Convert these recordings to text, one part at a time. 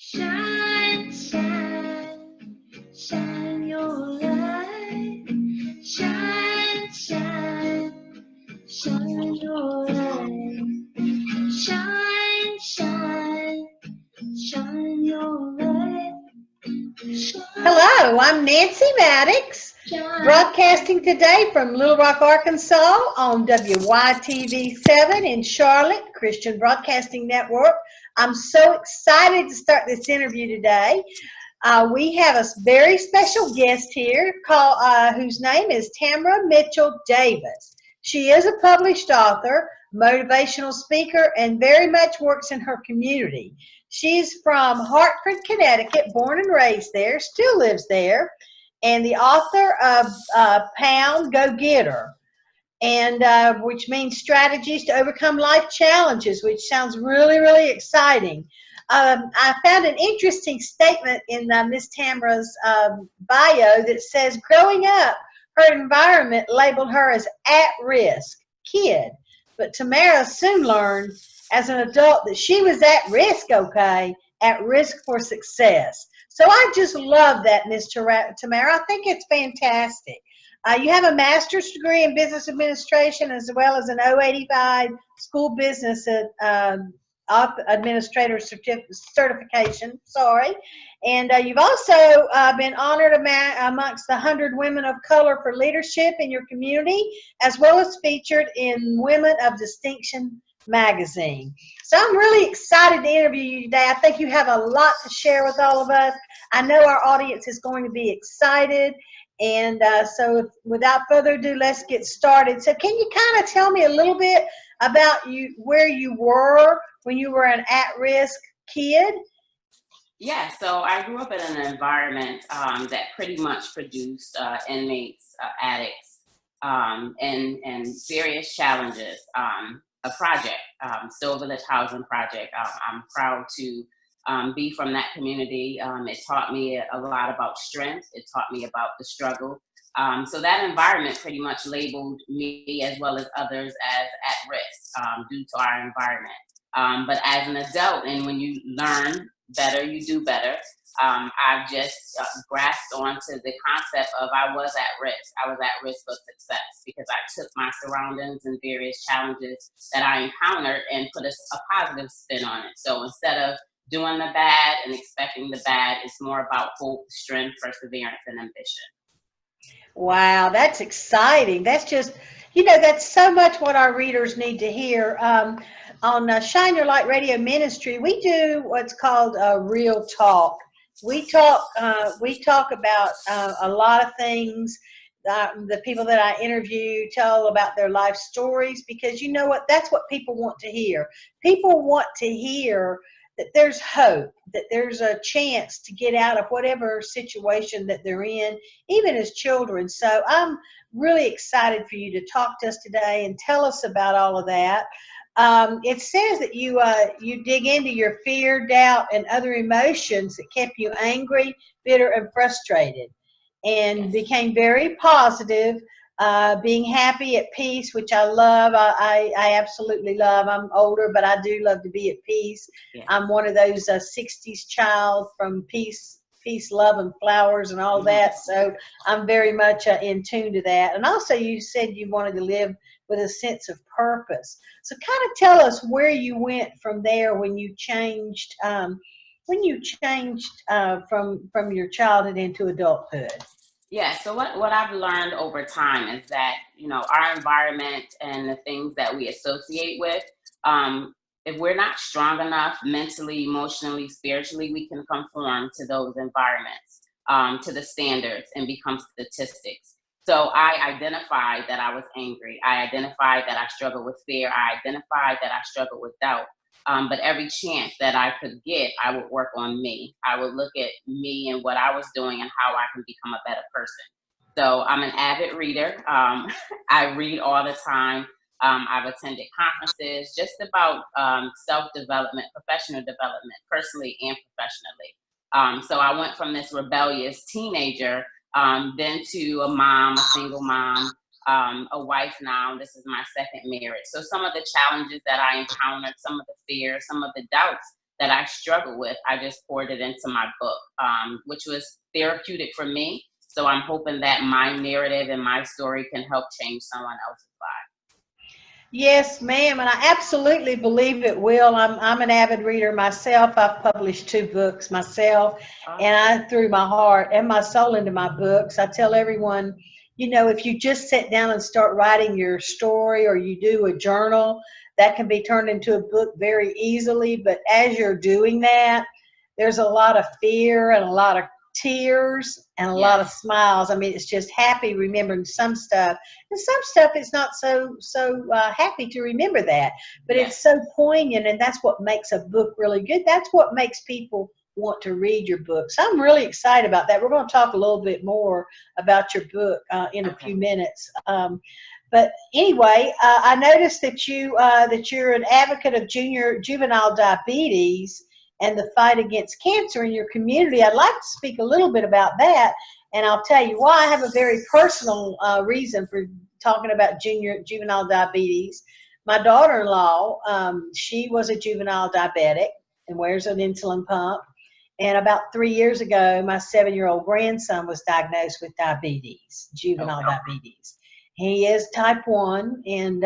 Shine, shine, shine your light. Shine, shine, shine your light. Shine, shine, shine your light. Hello, I'm Nancy Maddox, broadcasting today from Little Rock, Arkansas on WYTV7 in Charlotte, Christian Broadcasting Network. I'm so excited to start this interview today. We have a very special guest here whose name is Tamara Mitchell Davis. She is a published author, motivational speaker, and very much works in her community. She's from Hartford, Connecticut, born and raised there, still lives there, and the author of Pound Go Getter, and which means strategies to overcome life challenges, which sounds really, really exciting. I found an interesting statement in Miss Tamara's bio that says, growing up, her environment labeled her as at-risk kid, but Tamara soon learned as an adult that she was at risk, okay, at risk for success. So I just love that, Miss Tamara. I think it's fantastic. You have a master's degree in business administration as well as an 085 school business administrator certification. Sorry. And you've also been honored amongst the 100 Women of Color for Leadership in your community, as well as featured in Women of Distinction magazine. So I'm really excited to interview you today. I think you have a lot to share with all of us. I know our audience is going to be excited. And so without further ado, let's get started. So can you kind of tell me a little bit about where you were when you were an at-risk kid? Yeah, so I grew up in an environment that pretty much produced inmates, addicts, and various challenges. A project, Still Village Housing Project. I'm proud to be from that community. It taught me a lot about strength. It taught me about the struggle. So that environment pretty much labeled me as well as others as at risk due to our environment. But as an adult, and when you learn better, you do better. I've just grasped onto the concept of I was at risk. I was at risk of success because I took my surroundings and various challenges that I encountered and put a positive spin on it. So instead of doing the bad and expecting the bad, it's more about hope, strength, perseverance, and ambition. Wow, that's exciting. That's just, that's so much what our readers need to hear. On Shine Your Light Radio Ministry, we do what's called Real Talk. We talk about a lot of things. The people that I interview tell about their life stories because you know what? That's what people want to hear. People want to hear that there's hope, that there's a chance to get out of whatever situation that they're in, even as children. So I'm really excited for you to talk to us today and tell us about all of that. It says that you dig into your fear, doubt, and other emotions that kept you angry, bitter, and frustrated, and became very positive, being happy, at peace, which I love. I absolutely love. I'm older, but I do love to be at peace. Yeah. I'm one of those 60s child from peace, love, and flowers and all that. So I'm very much in tune to that. And also you said you wanted to live with a sense of purpose. So kind of tell us where you went from there when you changed from your childhood into adulthood. Yeah, so what I've learned over time is that, our environment and the things that we associate with, if we're not strong enough mentally, emotionally, spiritually, we can conform to those environments, to the standards, and become statistics. So I identified that I was angry. I identified that I struggled with fear. I identified that I struggled with doubt. But every chance that I could get, I would work on me. I would look at me and what I was doing and how I can become a better person. So I'm an avid reader. I read all the time. I've attended conferences just about self-development, professional development, personally and professionally. So I went from this rebellious teenager then to a mom, a single mom, a wife now. This is my second marriage. So some of the challenges that I encountered, some of the fears, some of the doubts that I struggled with, I just poured it into my book, which was therapeutic for me. So I'm hoping that my narrative and my story can help change someone else's life. Yes, ma'am, and I absolutely believe it will. I'm an avid reader myself. I've published 2 books myself, and I threw my heart and my soul into my books. I tell everyone, if you just sit down and start writing your story, or you do a journal, that can be turned into a book very easily. But as you're doing that, there's a lot of fear and a lot of tears and a lot of Yes. smiles. I mean, it's just happy remembering some stuff, and some stuff it's not so happy to remember that, but Yes. it's so poignant, and that's what makes a book really good. That's what makes people want to read your books. I'm really excited about that. We're going to talk a little bit more about your book in a few minutes. But anyway, I noticed that you're an advocate of juvenile diabetes and the fight against cancer in your community. I'd like to speak a little bit about that, and I'll tell you why. I have a very personal reason for talking about juvenile diabetes. My daughter-in-law, she was a juvenile diabetic and wears an insulin pump. And about 3 years ago, my 7-year-old grandson was diagnosed with diabetes, juvenile diabetes. He is type 1, and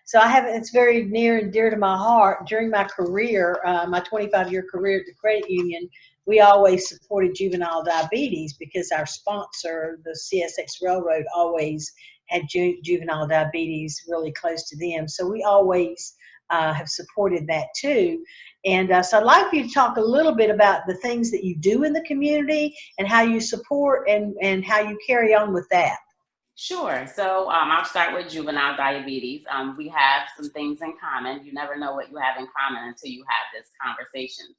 so it's very near and dear to my heart. During my career, my 25-year career at the credit union, we always supported juvenile diabetes because our sponsor, the CSX Railroad, always had juvenile diabetes really close to them. So we always have supported that too. And so I'd like for you to talk a little bit about the things that you do in the community and how you support and how you carry on with that. Sure. So I'll start with juvenile diabetes. We have some things in common. You never know what you have in common until you have this conversation.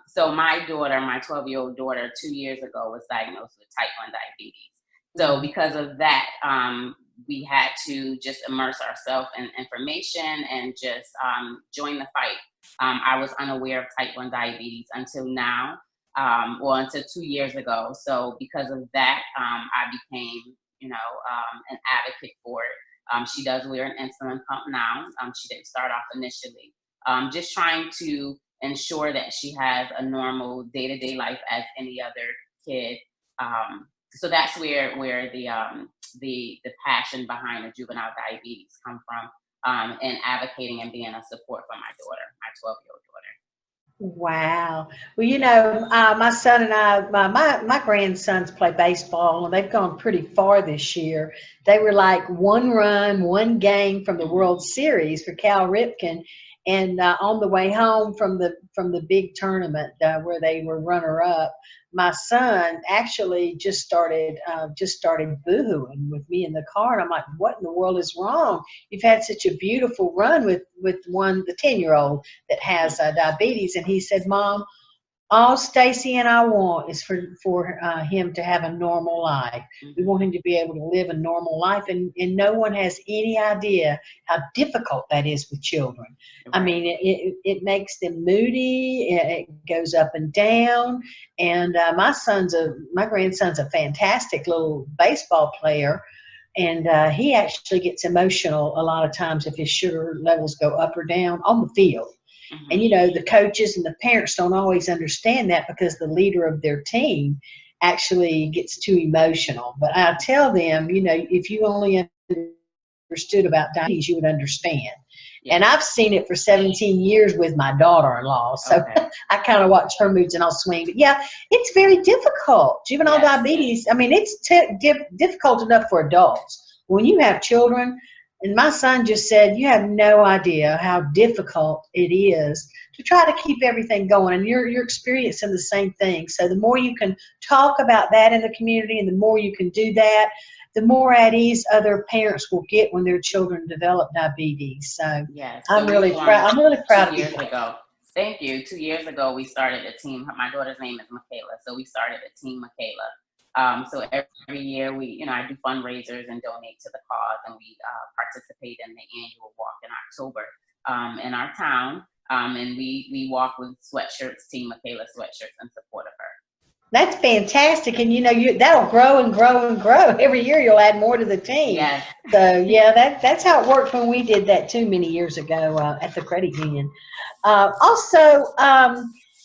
So my daughter, my 12-year-old daughter, 2 years ago was diagnosed with type 1 diabetes. So because of that, we had to just immerse ourselves in information and just join the fight. I was unaware of type 1 diabetes until now, until 2 years ago. So because of that, I became an advocate for it. She does wear an insulin pump now. She didn't start off initially. Just trying to ensure that she has a normal day-to-day life as any other kid. So that's where the passion behind the juvenile diabetes come from, and advocating and being a support for my daughter, my 12-year-old daughter. Wow. Well, my son and I, my grandsons play baseball, and they've gone pretty far this year. They were like 1 run, 1 game from the World Series for Cal Ripken, and on the way home from the big tournament where they were runner-up, my son actually just started boohooing with me in the car, and I'm like, "What in the world is wrong? You've had such a beautiful run with the 10-year-old that has diabetes." And he said, "Mom, all Stacy and I want is for him to have a normal life. We want him to be able to live a normal life, and no one has any idea how difficult that is with children. I mean, it makes them moody. It goes up and down. And my grandson's a fantastic little baseball player, and he actually gets emotional a lot of times if his sugar levels go up or down on the field." And, the coaches and the parents don't always understand that because the leader of their team actually gets too emotional. But I tell them, if you only understood about diabetes, you would understand. Yes. And I've seen it for 17 years with my daughter-in-law. So I kind of watch her moods and I'll swing. But yeah, it's very difficult. Juvenile diabetes, I mean, it's difficult enough for adults. When you have children, and my son just said, you have no idea how difficult it is to try to keep everything going. And you're experiencing the same thing. So the more you can talk about that in the community and the more you can do that, the more at ease other parents will get when their children develop diabetes. So I'm really proud. I'm really proud of you. 2 years ago. Thank you. 2 years ago, we started a team. My daughter's name is Michaela. So we started a team, Michaela. So every year I do fundraisers and donate to the cause, and we participate in the annual walk in October in our town. And we walk with sweatshirts, Team Michaela sweatshirts, in support of her. That's fantastic, and that'll grow and grow and grow. Every year you'll add more to the team. Yes. So yeah, that's how it worked when we did that too many years ago at the credit union. Also,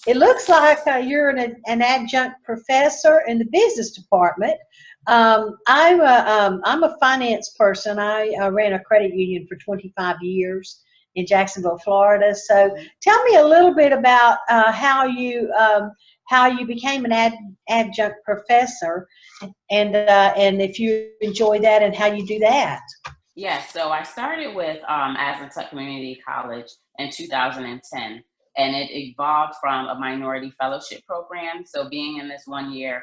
it looks like you're an adjunct professor in the business department. I'm a finance person. I ran a credit union for 25 years in Jacksonville, Florida. So tell me a little bit about how you became an adjunct professor, and if you enjoy that and how you do that. Yes, so I started with Aslantuck Community College in 2010, and it evolved from a minority fellowship program. So being in this 1 year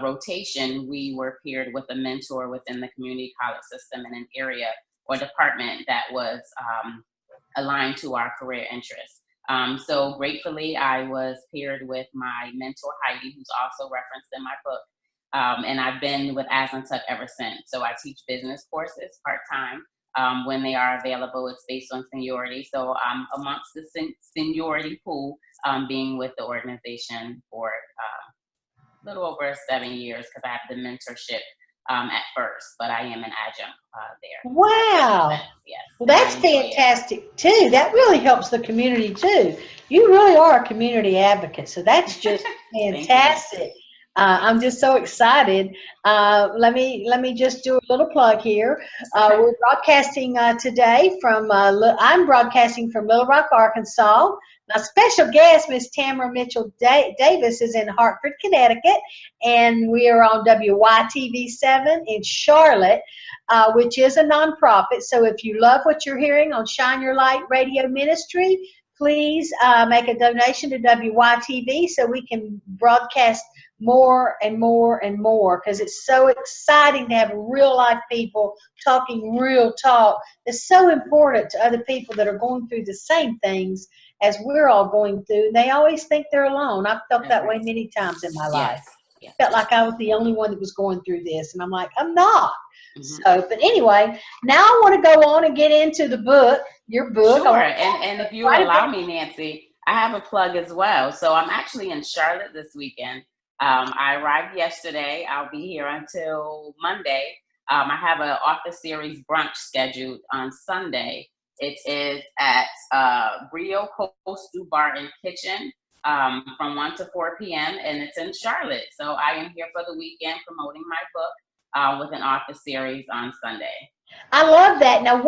rotation, we were paired with a mentor within the community college system in an area or department that was aligned to our career interests. So gratefully, I was paired with my mentor, Heidi, who's also referenced in my book. And I've been with Aslantuck ever since. So I teach business courses part-time when they are available. It's based on seniority. So I'm amongst the seniority pool, being with the organization for a little over 7 years because I have the mentorship at first, but I am an adjunct there. Wow. Yes. Well, that's fantastic too. That really helps the community too. You really are a community advocate, so that's just fantastic. I'm just so excited. Let me just do a little plug here. We're broadcasting today from. I'm broadcasting from Little Rock, Arkansas. My special guest, Miss Tamara Mitchell Davis, is in Hartford, Connecticut, and we are on WYTV7 in Charlotte, which is a nonprofit. So if you love what you're hearing on Shine Your Light Radio Ministry, please make a donation to WYTV so we can broadcast more and more and more, because it's so exciting to have real life people talking real talk. It's so important to other people that are going through the same things as we're all going through, and they always think they're alone. I've felt that way many times in my life. Yes. Felt like I was the only one that was going through this, and I'm like, I'm not. So, but anyway, now I want to go on and get into the book, your book. Sure, and if you allow me, Nancy, I have a plug as well. So I'm actually in Charlotte this weekend. I arrived yesterday. I'll be here until Monday. I have an author series brunch scheduled on Sunday. It is at Brio Coastal Bar and Kitchen from 1 to 4 p.m. and it's in Charlotte. So I am here for the weekend promoting my book with an author series on Sunday. I love that. Now,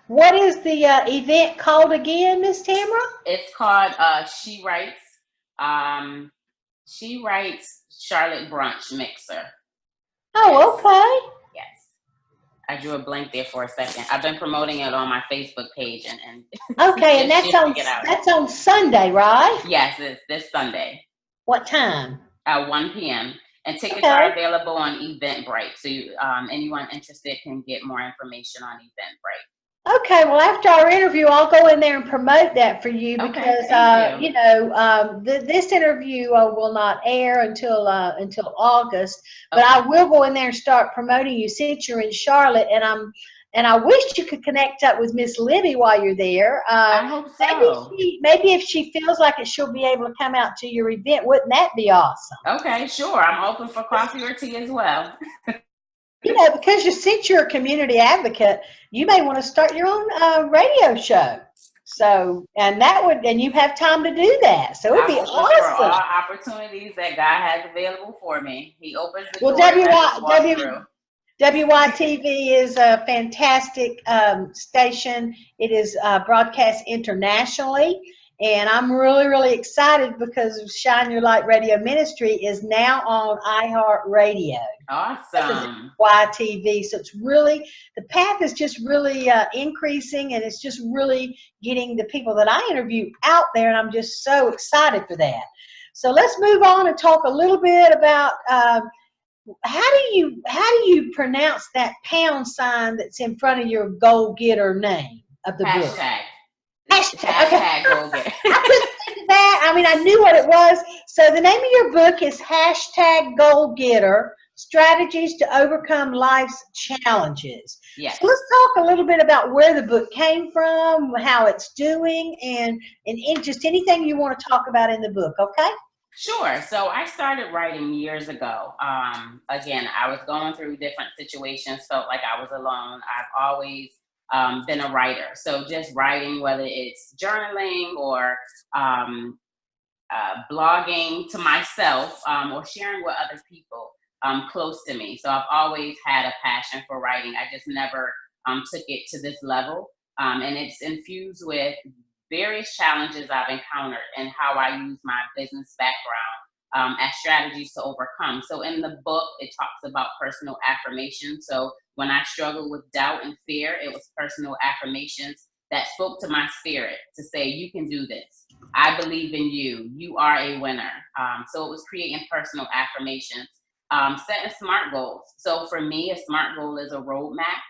what is the event called again, Miss Tamara? It's called She Writes Charlotte Brunch Mixer. Oh, okay. Yes. I drew a blank there for a second. I've been promoting it on my Facebook page and okay, and that's on Sunday, right? Yes, it's this Sunday. What time? 1 p.m. And tickets are available on Eventbrite. So anyone interested can get more information on Eventbrite. Okay, well, after our interview, I'll go in there and promote that for you because, this interview will not air until August. But I will go in there and start promoting you since you're in Charlotte, and I wish you could connect up with Miss Libby while you're there. I hope so. Maybe if she feels like it, she'll be able to come out to your event. Wouldn't that be awesome? Okay, sure. I'm open for coffee or tea as well. Because since you're a community advocate, you may want to start your own radio show. So, and you have time to do that. So it'd be awesome. For all opportunities that God has available for me. He opens the door. WYTV is a fantastic station. It is broadcast internationally. And I'm really, really excited because Shine Your Light Radio Ministry is now on iHeartRadio. Awesome. YTV. So it's really, the path is just really increasing, and it's just really getting the people that I interview out there, and I'm just so excited for that. So let's move on and talk a little bit about how do you pronounce that pound sign that's in front of your goal-getter name of the book? Hashtag goal getter. I couldn't think of that. I mean, I knew what it was. So the name of your book is hashtag goal getter, strategies to overcome life's challenges. Yes. So let's talk a little bit about where the book came from, how it's doing, and just anything you want to talk about in the book, okay? Sure. So I started writing years ago. Again, I was going through different situations, felt like I was alone. I've always been a writer. So just writing, whether it's journaling or blogging to myself or sharing with other people close to me. So I've always had a passion for writing. I just never took it to this level. And it's infused with various challenges I've encountered and how I use my business background as strategies to overcome. So in the book, it talks about personal affirmations. So when I struggled with doubt and fear, it was personal affirmations that spoke to my spirit to say, you can do this. I believe in you. You are a winner. So it was creating personal affirmations, setting SMART goals. So for me, a SMART goal is a roadmap.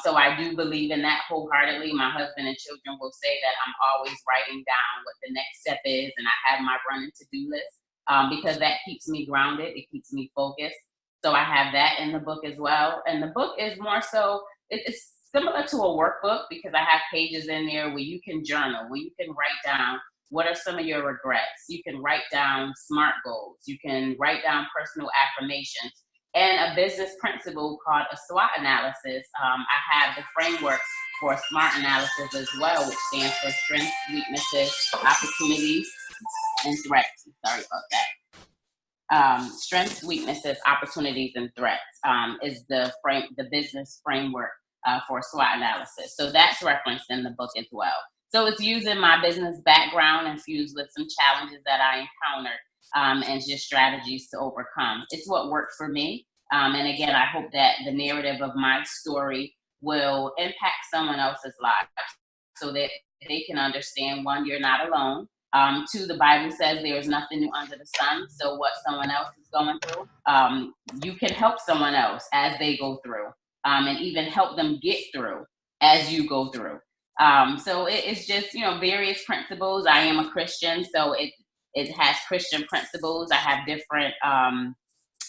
So I do believe in that wholeheartedly. My husband and children will say that I'm always writing down what the next step is, and I have my running to-do list because that keeps me grounded. It keeps me focused. So I have that in the book as well. And the book is more so, it's similar to a workbook because I have pages in there where you can journal, where you can write down what are some of your regrets. You can write down SMART goals. You can write down personal affirmations and a business principle called a SWOT analysis. I have the framework for a SMART analysis as well, which stands for strengths, weaknesses, opportunities, and threats. Sorry about that. Strengths, weaknesses, opportunities, and threats is the business framework for SWOT analysis. So that's referenced in the book as well. So it's using my business background infused with some challenges that I encountered and just strategies to overcome. It's what worked for me. And again, I hope that the narrative of my story will impact someone else's life so that they can understand, one, you're not alone. Two, the Bible says there is nothing new under the sun. So what someone else is going through, you can help someone else as they go through and even help them get through as you go through. So it's just, various principles. I am a Christian, so it has Christian principles. I have different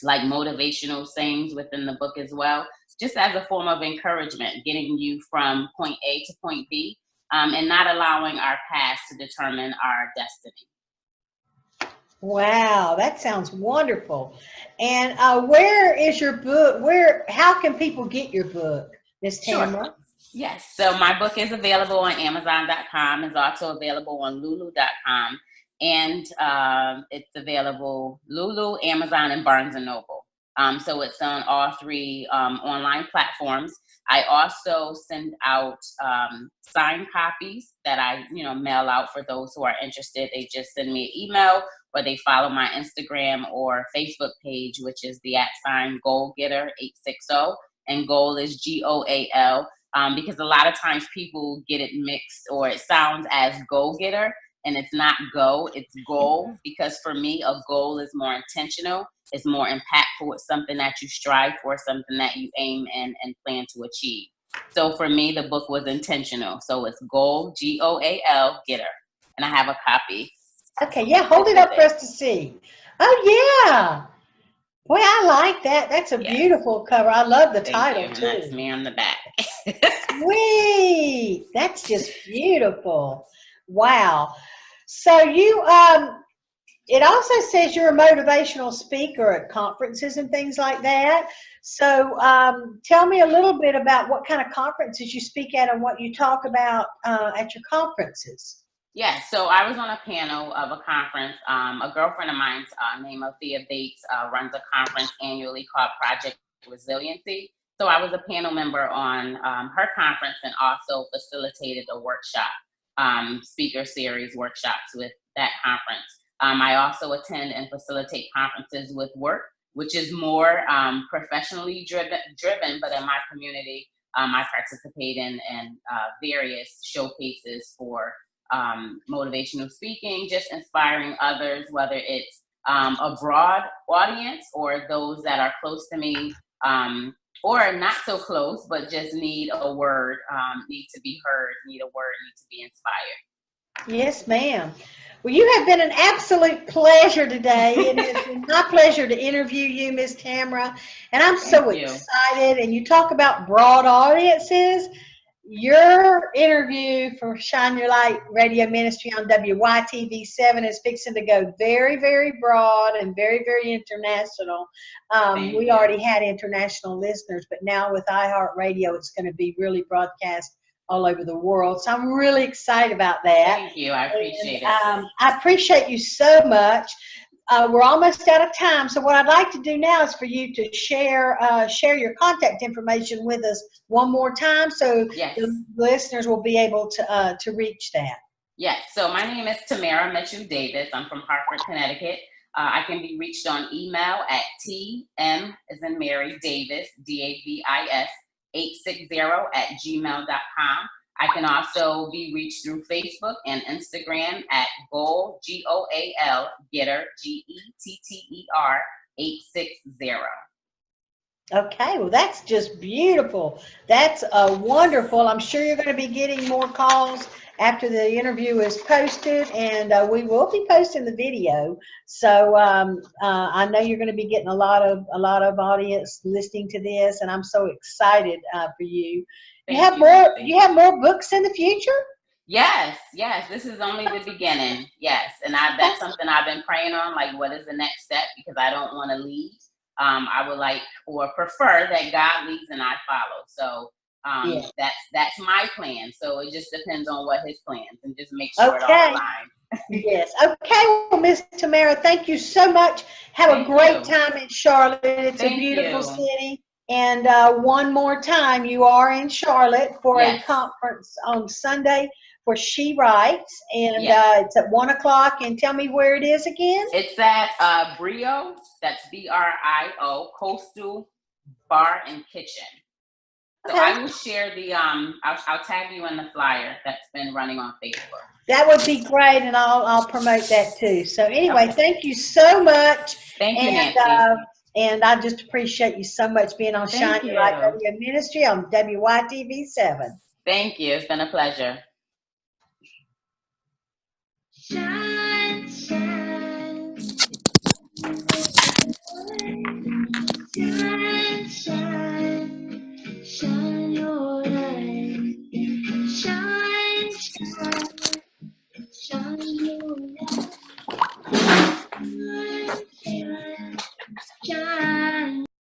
like motivational sayings within the book as well, just as a form of encouragement, getting you from point A to point B, and not allowing our past to determine our destiny. Wow, that sounds wonderful. And where is your book? How can people get your book, Miss Tamara? Sure. Yes, so my book is available on Amazon.com. It's also available on Lulu.com. And it's available Lulu, Amazon, and Barnes & Noble. So it's on all three online platforms. I also send out signed copies that I mail out for those who are interested. They just send me an email or they follow my Instagram or Facebook page, which is the @GoalGetter860. And goal is GOAL. Because a lot of times people get it mixed or it sounds as go-getter and it's not go, it's goal. Because for me, a goal is more intentional, it's more impactful, it's something that you strive for, something that you aim and plan to achieve. So for me, the book was intentional. So it's goal, GOAL, getter. And I have a copy. Okay, yeah, hold it up for us to see. Oh, yeah. Boy, I like that. That's a beautiful cover. I love the title, Thank you. too. And that's me on the back. Sweet. That's just beautiful. Wow. So it also says you're a motivational speaker at conferences and things like that. So tell me a little bit about what kind of conferences you speak at and what you talk about at your conferences. Yeah, so I was on a panel of a conference. A girlfriend of mine named Althea Bates runs a conference annually called Project Resiliency. So I was a panel member on her conference and also facilitated a workshop, speaker series workshops with that conference. I also attend and facilitate conferences with work, which is more professionally driven, but in my community, I participate in various showcases for motivational speaking, just inspiring others, whether it's a broad audience or those that are close to me or not so close, but just need a word, need to be heard, need a word, need to be inspired. Yes, ma'am. Well, you have been an absolute pleasure today. It has been my pleasure to interview you, Miss Tamara, and I'm so excited. And you talk about broad audiences. your interview for Shine Your Light Radio Ministry on WYTV7 is fixing to go very, very broad and very, very international. We already had international listeners, but now with iHeartRadio, it's going to be really broadcast all over the world. So I'm really excited about that. Thank you. I appreciate it. I appreciate you so much. We're almost out of time, so what I'd like to do now is for you to share your contact information with us one more time, so yes. the listeners will be able to reach that. Yes. So my name is Tamara Mitchell Davis. I'm from Hartford, Connecticut. I can be reached on email at tm as in Mary Davis DAVIS 860@gmail.com. I can also be reached through Facebook and Instagram at Goal, GOAL, Getter, GETTER 860. Okay, well, that's just beautiful. That's wonderful. I'm sure you're going to be getting more calls after the interview is posted, and we will be posting the video. So I know you're going to be getting a lot of audience listening to this, and I'm so excited for you. You have more books in the future? Yes. This is only the beginning. Yes, and that's something I've been praying on. Like, what is the next step? Because I don't want to lead. I would like or prefer that God leads and I follow. So that's my plan. So it just depends on what His plans, and just make sure it all aligns. Yes. Okay. Well, Miss Tamara, thank you so much. Have a great time in Charlotte. It's a beautiful city. And one more time, you are in Charlotte for a conference on Sunday for She Writes, and it's at 1 o'clock. And tell me where it is again. It's at Brio. That's BRIO Coastal Bar and Kitchen. So I will share the I'll tag you in the flyer that's been running on Facebook. That would be great, and I'll promote that too. So anyway, thank you so much. Thank you, Nancy. And I just appreciate you so much being on Shine Your Light Radio Ministry on WYTV7. Thank you. It's been a pleasure. Shine, shine. Shine, shine. Shine your light. Shine.